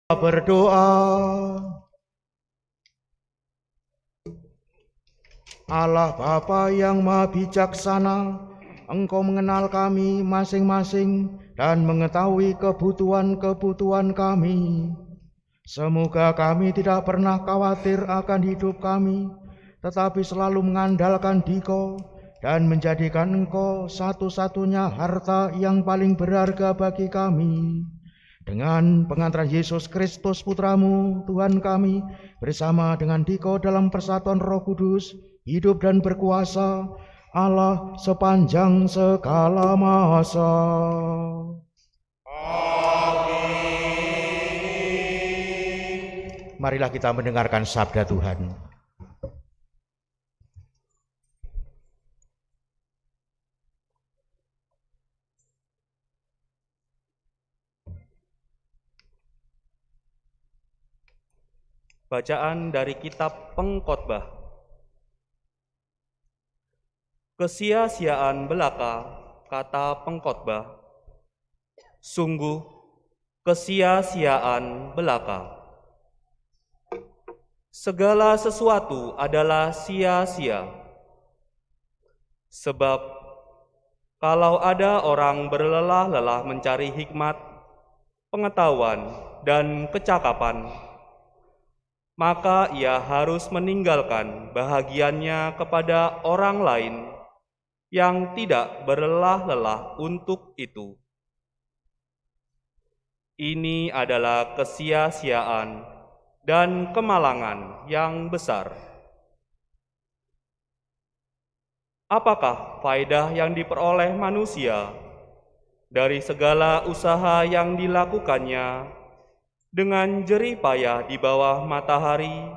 Berdoa. Allah Bapa yang Maha Bijaksana, Engkau mengenal kami masing-masing dan mengetahui kebutuhan-kebutuhan kami. Semoga kami tidak pernah khawatir akan hidup kami, tetapi selalu mengandalkan Dikau dan menjadikan Engkau satu-satunya harta yang paling berharga bagi kami. Dengan pengantaran Yesus Kristus Putramu, Tuhan kami, bersama dengan Dikau dalam persatuan Roh Kudus, hidup dan berkuasa, Allah sepanjang segala masa. Amin. Marilah kita mendengarkan sabda Tuhan. Bacaan dari kitab Pengkhotbah. Kesia-siaan belaka, kata pengkhotbah. Sungguh kesia-siaan belaka. Segala sesuatu adalah sia-sia. Sebab kalau ada orang berlelah-lelah mencari hikmat, pengetahuan, dan kecakapan, maka ia harus meninggalkan bahagiannya kepada orang lain yang tidak berlelah-lelah untuk itu. Ini adalah kesia-siaan dan kemalangan yang besar. Apakah faedah yang diperoleh manusia dari segala usaha yang dilakukannya dengan jerih payah di bawah matahari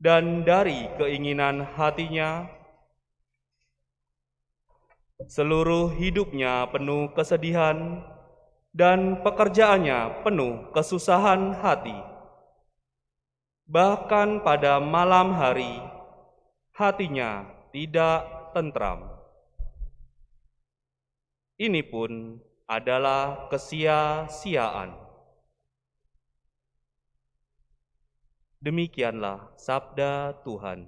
dan dari keinginan hatinya? Seluruh hidupnya penuh kesedihan dan pekerjaannya penuh kesusahan hati. Bahkan pada malam hari, hatinya tidak tentram. Ini pun adalah kesia-siaan. Demikianlah sabda Tuhan.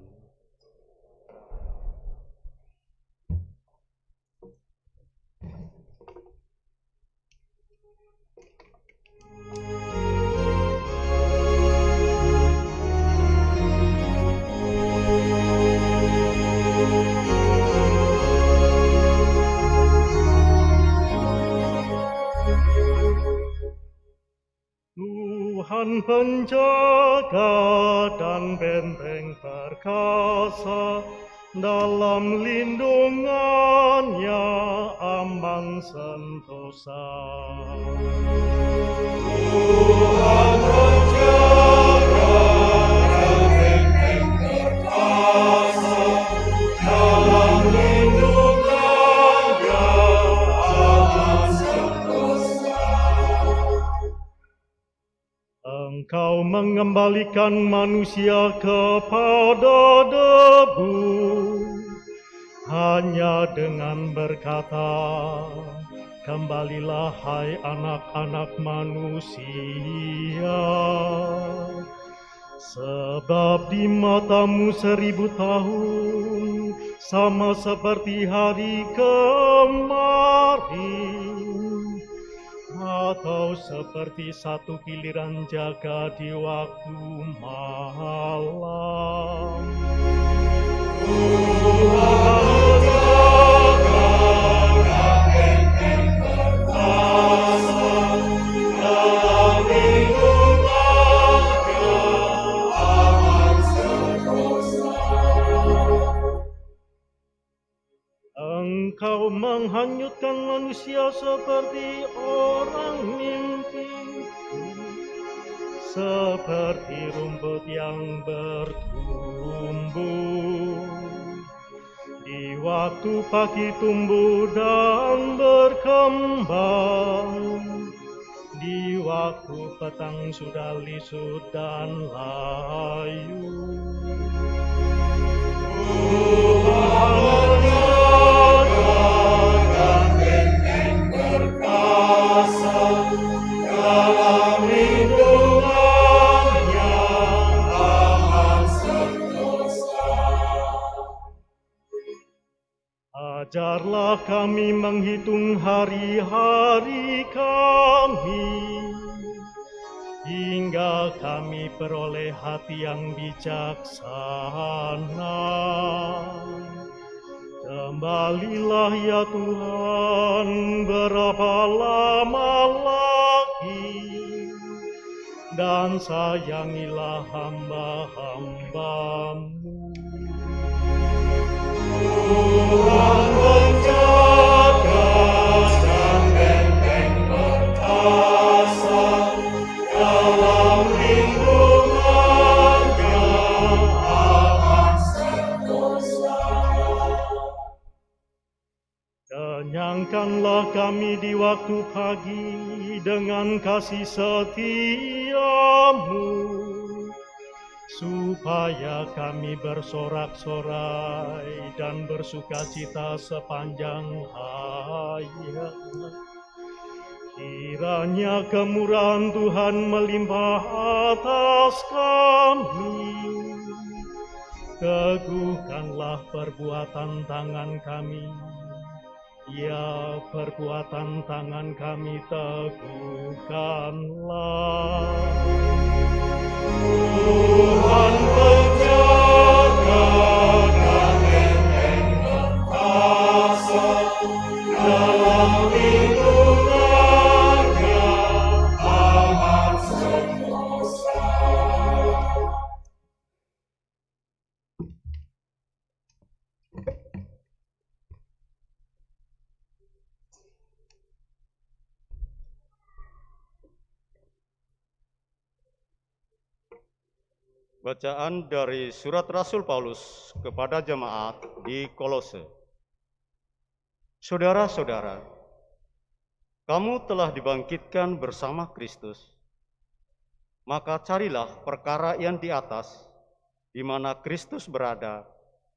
Tuhan penjaga dan benteng perkasa, dalam lindungannya aman sentosa. Tuhan penjaga dan benteng perkasa, dalam lindungannya aman sentosa. Engkau mengembalikan manusia kepada debu, hanya dengan berkata, kembalilah hai anak-anak manusia. Sebab di matamu 1000 tahun sama seperti hari kemarin, atau seperti satu giliran jaga di waktu malam. Tuhan jaga dan benteng perkasa, dalam lindungannya aman sentosa. Engkau menghanyutkan manusia seperti orang mimpi, seperti rumput yang bertumbuh. Di waktu pagi tumbuh dan berkembang, di waktu petang sudah lisut dan layu. Tuhan dan benteng perkasa, dalam lindungan Ajarlah kami menghitung hari-hari kami, hingga kami peroleh hati yang bijaksana. Kembalilah ya Tuhan, berapa lama lagi, dan sayangilah hamba-hamba-Mu. Tuhan menjaga dan benteng perkasa, dalam lindungannya aman sentosa. Kenyangkanlah kami di waktu pagi dengan kasih setia-Mu, supaya kami bersorak-sorai dan bersukacita sepanjang hayat. Kiranya kemurahan Tuhan melimpah atas kami. Teguhkanlah perbuatan tangan kami, ya perbuatan tangan kami teguhkanlah. Tuhan penjaga dan benteng perkasa, dalam lindungannya aman sentosa. Bacaan dari Surat Rasul Paulus kepada jemaat di Kolose. Saudara-saudara, kamu telah dibangkitkan bersama Kristus, maka carilah perkara yang di atas, di mana Kristus berada,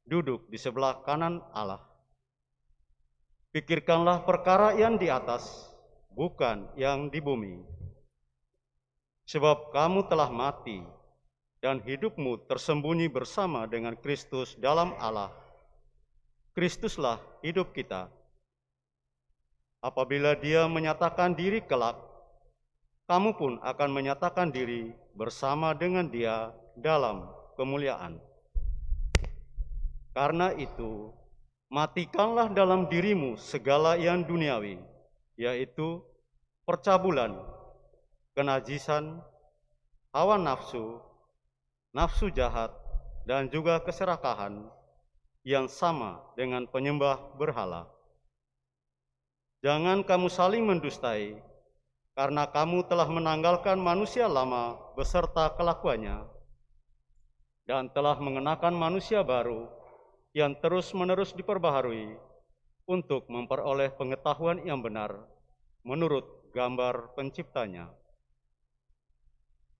duduk di sebelah kanan Allah. Pikirkanlah perkara yang di atas, bukan yang di bumi. Sebab kamu telah mati, dan hidupmu tersembunyi bersama dengan Kristus dalam Allah. Kristuslah hidup kita. Apabila Dia menyatakan diri kelak, kamu pun akan menyatakan diri bersama dengan Dia dalam kemuliaan. Karena itu, matikanlah dalam dirimu segala yang duniawi, yaitu percabulan, kenajisan, hawa nafsu, nafsu jahat, dan juga keserakahan yang sama dengan penyembah berhala. Jangan kamu saling mendustai, karena kamu telah menanggalkan manusia lama beserta kelakuannya, dan telah mengenakan manusia baru yang terus-menerus diperbaharui untuk memperoleh pengetahuan yang benar menurut gambar penciptanya.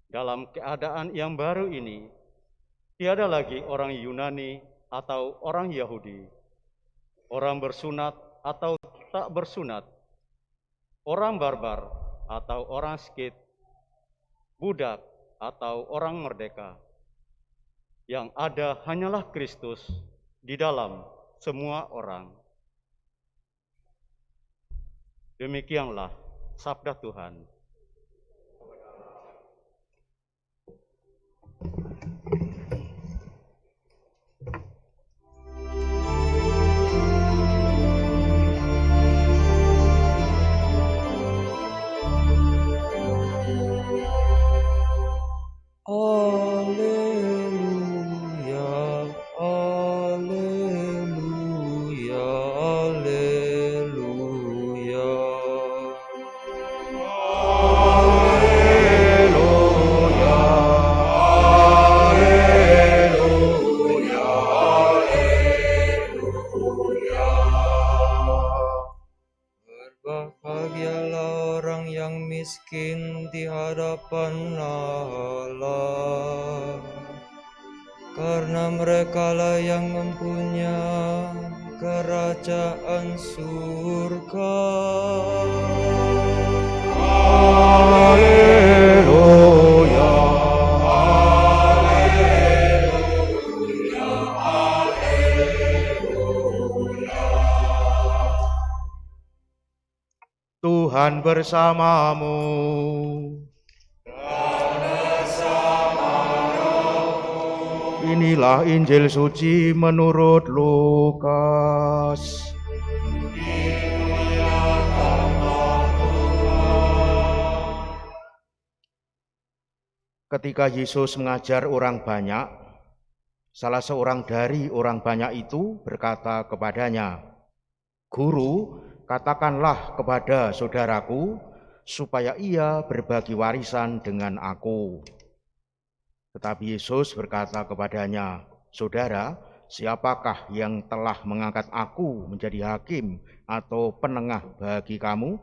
Dalam keadaan yang baru ini, tiada lagi orang Yunani atau orang Yahudi, orang bersunat atau tak bersunat, orang barbar atau orang Skit, budak atau orang merdeka. Yang ada hanyalah Kristus di dalam semua orang. Demikianlah sabda Tuhan. Alleluia, alleluia, alleluia. Alleluia, alleluia, alleluia. Berbahagialah orang yang miskin di hadapan Allah, karena merekalah yang mempunyai kerajaan surga. Alleluia, alleluia, alleluia. Tuhan bersamamu. Inilah Injil suci menurut Lukas. Ketika Yesus mengajar orang banyak, salah seorang dari orang banyak itu berkata kepadanya, "Guru, katakanlah kepada saudaraku supaya ia berbagi warisan dengan aku." Tetapi Yesus berkata kepadanya, "Saudara, siapakah yang telah mengangkat aku menjadi hakim atau penengah bagi kamu?"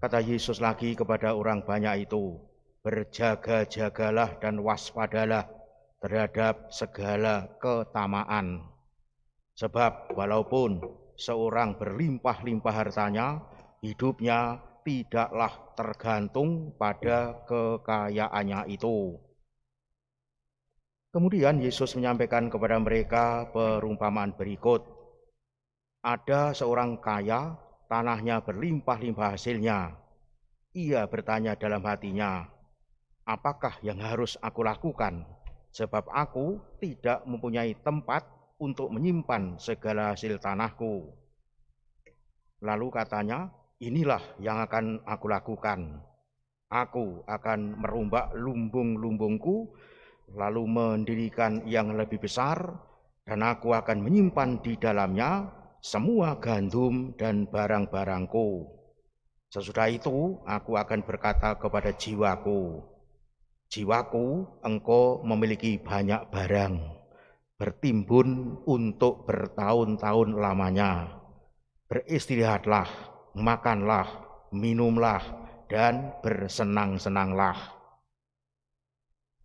Kata Yesus lagi kepada orang banyak itu, "Berjaga-jagalah dan waspadalah terhadap segala ketamaan. Sebab walaupun seorang berlimpah-limpah hartanya, hidupnya tidaklah tergantung pada kekayaannya itu." Kemudian Yesus menyampaikan kepada mereka perumpamaan berikut. Ada seorang kaya, tanahnya berlimpah-limpah hasilnya. Ia bertanya dalam hatinya, "Apakah yang harus aku lakukan? Sebab aku tidak mempunyai tempat untuk menyimpan segala hasil tanahku." Lalu katanya, "Inilah yang akan aku lakukan. Aku akan merombak lumbung-lumbungku, lalu mendirikan yang lebih besar, dan aku akan menyimpan di dalamnya semua gandum dan barang-barangku. Sesudah itu aku akan berkata kepada jiwaku, 'Jiwaku, engkau memiliki banyak barang, bertimbun untuk bertahun-tahun lamanya. Beristirahatlah, makanlah, minumlah, dan bersenang-senanglah.'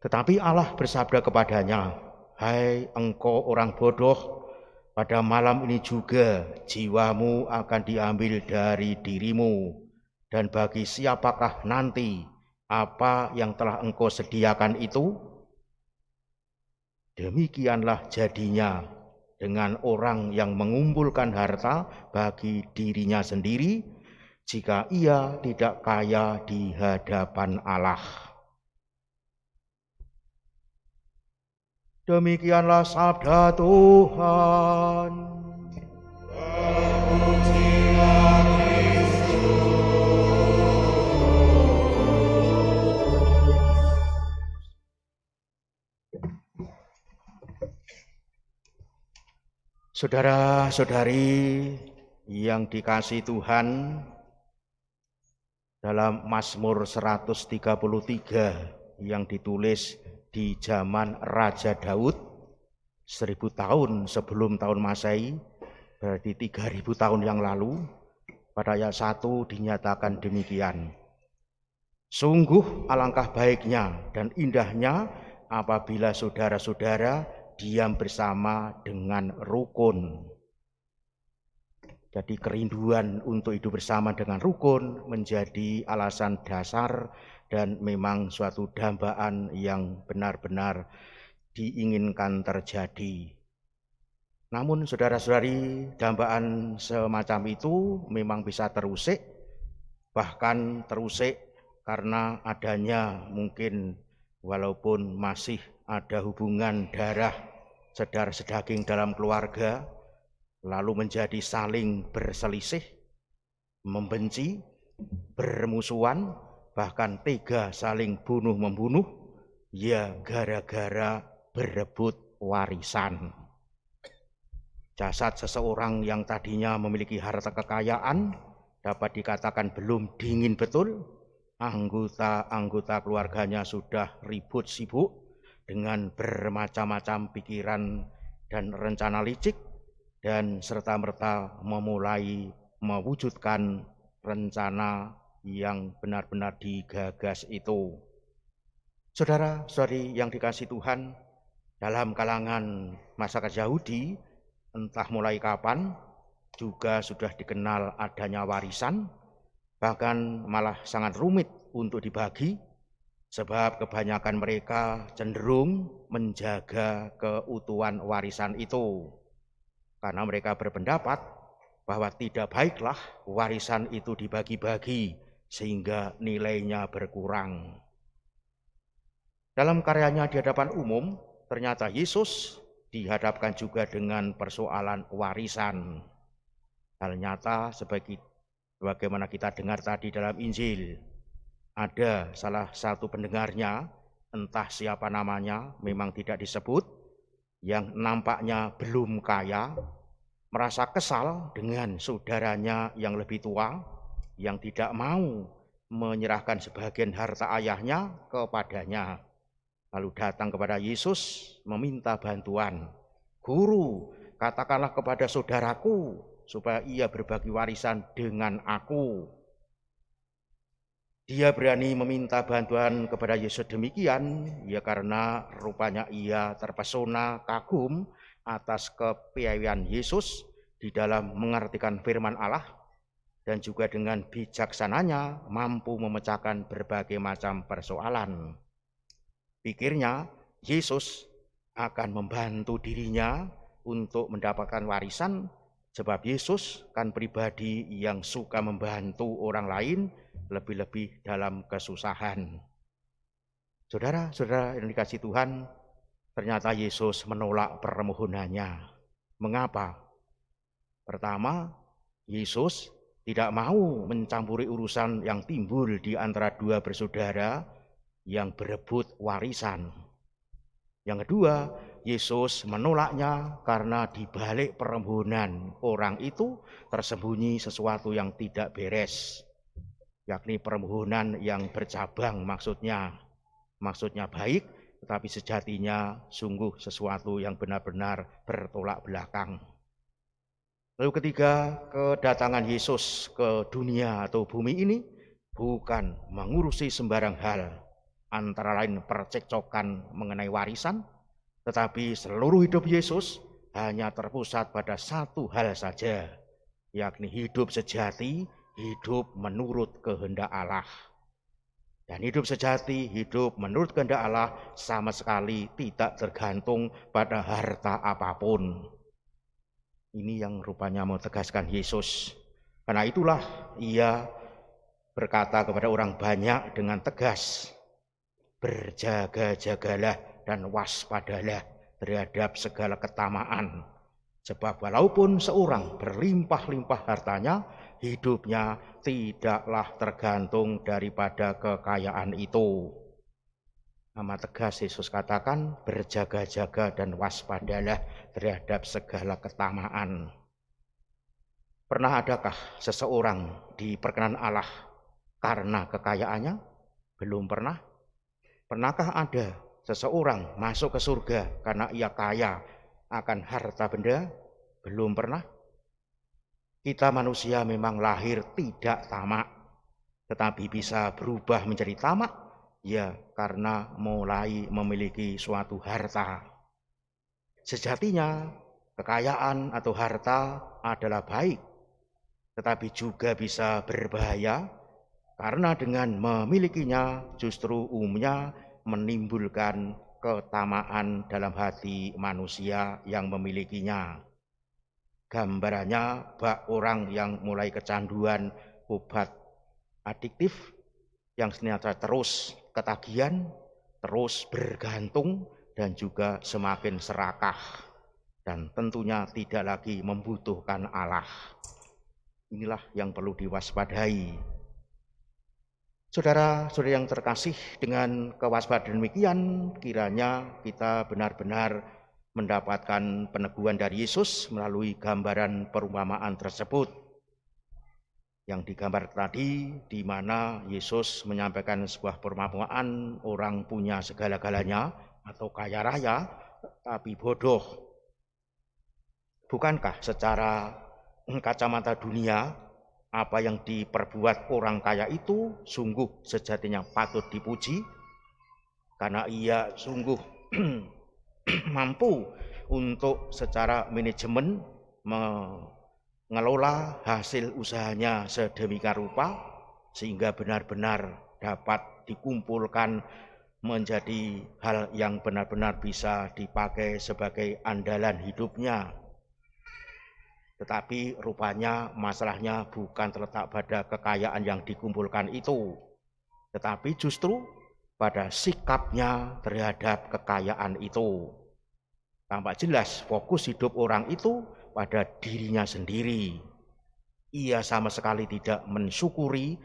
Tetapi Allah bersabda kepadanya, 'Hai engkau orang bodoh, pada malam ini juga jiwamu akan diambil dari dirimu, dan bagi siapakah nanti apa yang telah engkau sediakan itu?' Demikianlah jadinya dengan orang yang mengumpulkan harta bagi dirinya sendiri, jika ia tidak kaya di hadapan Allah." Demikianlah sabda Tuhan. Saudara-saudari yang dikasihi Tuhan, dalam Mazmur 133 yang ditulis di zaman Raja Daud 1000 tahun sebelum tahun Masehi, berarti 3000 tahun yang lalu, pada ayat 1 dinyatakan demikian. "Sungguh alangkah baiknya dan indahnya apabila saudara-saudara diam bersama dengan rukun." Jadi kerinduan untuk hidup bersama dengan rukun menjadi alasan dasar dan memang suatu dambaan yang benar-benar diinginkan terjadi. Namun saudara-saudari, dambaan semacam itu memang bisa terusik, bahkan terusik karena adanya mungkin walaupun masih ada hubungan darah sedar sedaging dalam keluarga, lalu menjadi saling berselisih, membenci, bermusuhan, bahkan tega saling bunuh-membunuh, ya gara-gara berebut warisan. Jasad seseorang yang tadinya memiliki harta kekayaan dapat dikatakan belum dingin betul, anggota-anggota keluarganya sudah ribut sibuk dengan bermacam-macam pikiran dan rencana licik, dan serta-merta memulai mewujudkan rencana yang benar-benar digagas itu. Saudara-saudari yang dikasihi Tuhan, dalam kalangan masyarakat Yahudi, entah mulai kapan, juga sudah dikenal adanya warisan, bahkan malah sangat rumit untuk dibagi, sebab kebanyakan mereka cenderung menjaga keutuhan warisan itu. Karena mereka berpendapat bahwa tidak baiklah warisan itu dibagi-bagi sehingga nilainya berkurang. Dalam karyanya di hadapan umum, ternyata Yesus dihadapkan juga dengan persoalan warisan. Hal nyata sebagaimana kita dengar tadi dalam Injil, ada salah satu pendengarnya, entah siapa namanya, memang tidak disebut, yang nampaknya belum kaya, merasa kesal dengan saudaranya yang lebih tua, yang tidak mau menyerahkan sebagian harta ayahnya kepadanya. Lalu datang kepada Yesus meminta bantuan. Guru, katakanlah kepada saudaraku supaya ia berbagi warisan dengan aku. Dia berani meminta bantuan kepada Yesus demikian, ya karena rupanya ia terpesona kagum atas kepiawaian Yesus di dalam mengartikan firman Allah, dan juga dengan bijaksananya mampu memecahkan berbagai macam persoalan. Pikirnya Yesus akan membantu dirinya untuk mendapatkan warisan, sebab Yesus kan pribadi yang suka membantu orang lain, lebih-lebih dalam kesusahan. Saudara-saudara yang dikasihi Tuhan, ternyata Yesus menolak permohonannya. Mengapa? Pertama, Yesus tidak mau mencampuri urusan yang timbul di antara dua bersaudara yang berebut warisan. Yang kedua, Yesus menolaknya karena di balik permohonan orang itu tersembunyi sesuatu yang tidak beres, yakni permohonan yang bercabang, maksudnya baik, tetapi sejatinya sungguh sesuatu yang benar-benar bertolak belakang. Lalu ketiga, kedatangan Yesus ke dunia atau bumi ini bukan mengurusi sembarang hal, antara lain percekcokan mengenai warisan, tetapi seluruh hidup Yesus hanya terpusat pada satu hal saja, yakni hidup sejati, hidup menurut kehendak Allah. Dan hidup sejati, hidup menurut kehendak Allah sama sekali tidak tergantung pada harta apapun. Ini yang rupanya mau tegaskan Yesus. Karena itulah ia berkata kepada orang banyak dengan tegas, berjaga-jagalah dan waspadalah terhadap segala ketamaan. Sebab walaupun seorang berlimpah-limpah hartanya, hidupnya tidaklah tergantung daripada kekayaan itu. Nama tegas Yesus katakan, berjaga-jaga dan waspadalah terhadap segala ketamaan. Pernah adakah seseorang diperkenan Allah karena kekayaannya? Belum pernah. Pernahkah ada seseorang masuk ke surga karena ia kaya akan harta benda? Belum pernah. Kita manusia memang lahir tidak tamak, tetapi bisa berubah menjadi tamak, ya karena mulai memiliki suatu harta. Sejatinya kekayaan atau harta adalah baik, tetapi juga bisa berbahaya, karena dengan memilikinya justru umumnya menimbulkan ketamaan dalam hati manusia yang memilikinya. Gambarannya bak orang yang mulai kecanduan obat adiktif, yang senantiasa terus ketagihan, terus bergantung, dan juga semakin serakah, dan tentunya tidak lagi membutuhkan Allah. Inilah yang perlu diwaspadai. Saudara-saudara yang terkasih, dengan kewaspadaan demikian kiranya kita benar-benar mendapatkan peneguhan dari Yesus melalui gambaran perumpamaan tersebut. Yang digambar tadi, di mana Yesus menyampaikan sebuah perumpamaan orang punya segala-galanya atau kaya raya tapi bodoh. Bukankah secara kacamata dunia apa yang diperbuat orang kaya itu sungguh sejatinya patut dipuji, karena ia sungguh mampu untuk secara manajemen mengelola hasil usahanya sedemikian rupa sehingga benar-benar dapat dikumpulkan menjadi hal yang benar-benar bisa dipakai sebagai andalan hidupnya. Tetapi rupanya masalahnya bukan terletak pada kekayaan yang dikumpulkan itu, tetapi justru pada sikapnya terhadap kekayaan itu. Tampak jelas fokus hidup orang itu pada dirinya sendiri. Ia sama sekali tidak mensyukuri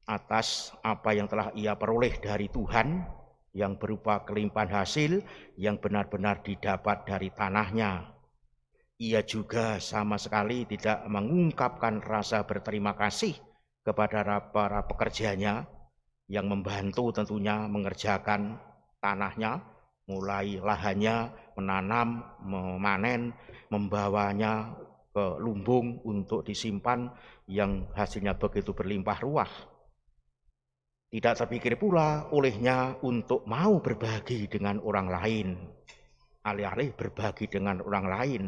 atas apa yang telah ia peroleh dari Tuhan, yang berupa kelimpahan hasil yang benar-benar didapat dari tanahnya. Ia juga sama sekali tidak mengungkapkan rasa berterima kasih kepada para pekerjanya yang membantu tentunya mengerjakan tanahnya, mulai lahannya, menanam, memanen, membawanya ke lumbung untuk disimpan yang hasilnya begitu berlimpah ruah. Tidak terpikir pula olehnya untuk mau berbagi dengan orang lain, alih-alih berbagi dengan orang lain.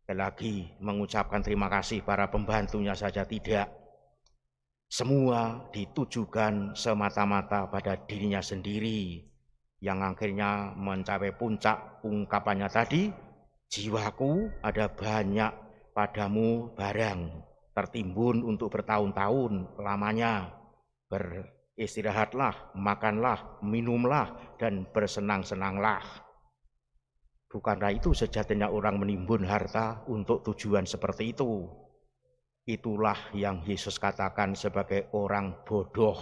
Lagi mengucapkan terima kasih para pembantunya saja tidak. Semua ditujukan semata-mata pada dirinya sendiri, yang akhirnya mencapai puncak ungkapannya tadi, jiwaku ada banyak padamu barang, tertimbun untuk bertahun-tahun lamanya. Beristirahatlah, makanlah, minumlah, dan bersenang-senanglah. Bukanlah itu sejatinya orang menimbun harta untuk tujuan seperti itu. Itulah yang Yesus katakan sebagai orang bodoh.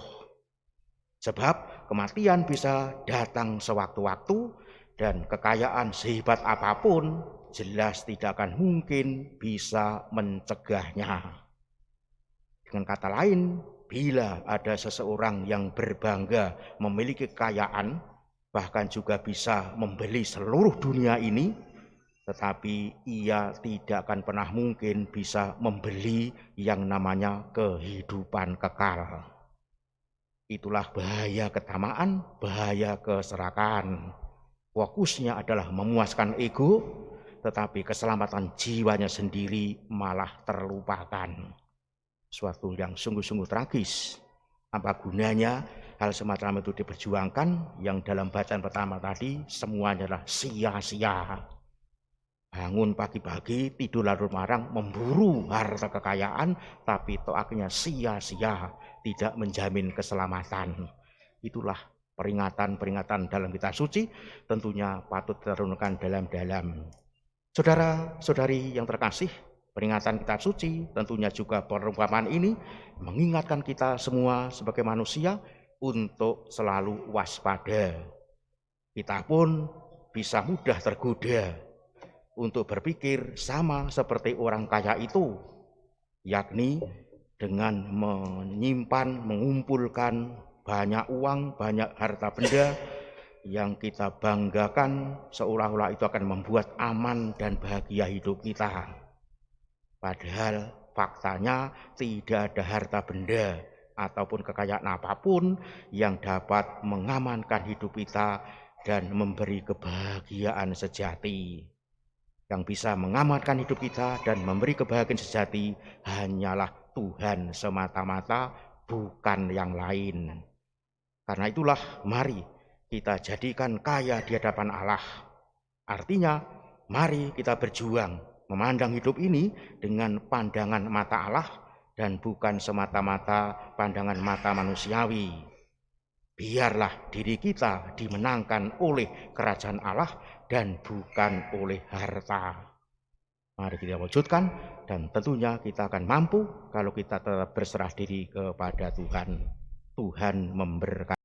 Sebab kematian bisa datang sewaktu-waktu dan kekayaan sehebat apapun jelas tidak akan mungkin bisa mencegahnya. Dengan kata lain, bila ada seseorang yang berbangga memiliki kekayaan, bahkan juga bisa membeli seluruh dunia ini, tetapi ia tidak akan pernah mungkin bisa membeli yang namanya kehidupan kekal. Itulah bahaya ketamaan, bahaya keserakahan. Fokusnya adalah memuaskan ego, tetapi keselamatan jiwanya sendiri malah terlupakan. Suatu yang sungguh-sungguh tragis. Apa gunanya hal semacam itu diperjuangkan yang dalam bacaan pertama tadi semuanya adalah sia-sia. Bangun pagi-pagi, tidur larut marang, memburu harta kekayaan, tapi itu akhirnya sia-sia, tidak menjamin keselamatan. Itulah peringatan-peringatan dalam kitab suci, tentunya patut direnungkan dalam-dalam. Saudara-saudari yang terkasih, peringatan kitab suci, tentunya juga perumpamaan ini mengingatkan kita semua sebagai manusia untuk selalu waspada. Kita pun bisa mudah tergoda untuk berpikir sama seperti orang kaya itu, yakni dengan menyimpan, mengumpulkan banyak uang, banyak harta benda yang kita banggakan seolah-olah itu akan membuat aman dan bahagia hidup kita. Padahal faktanya tidak ada harta benda ataupun kekayaan apapun yang dapat mengamankan hidup kita dan memberi kebahagiaan sejati. Yang bisa mengamankan hidup kita dan memberi kebahagiaan sejati hanyalah Tuhan semata-mata, bukan yang lain. Karena itulah mari kita jadikan kaya di hadapan Allah. Artinya mari kita berjuang memandang hidup ini dengan pandangan mata Allah dan bukan semata-mata pandangan mata manusiawi. Biarlah diri kita dimenangkan oleh kerajaan Allah dan bukan oleh harta. Mari kita wujudkan dan tentunya kita akan mampu kalau kita tetap berserah diri kepada Tuhan. Tuhan memberkati.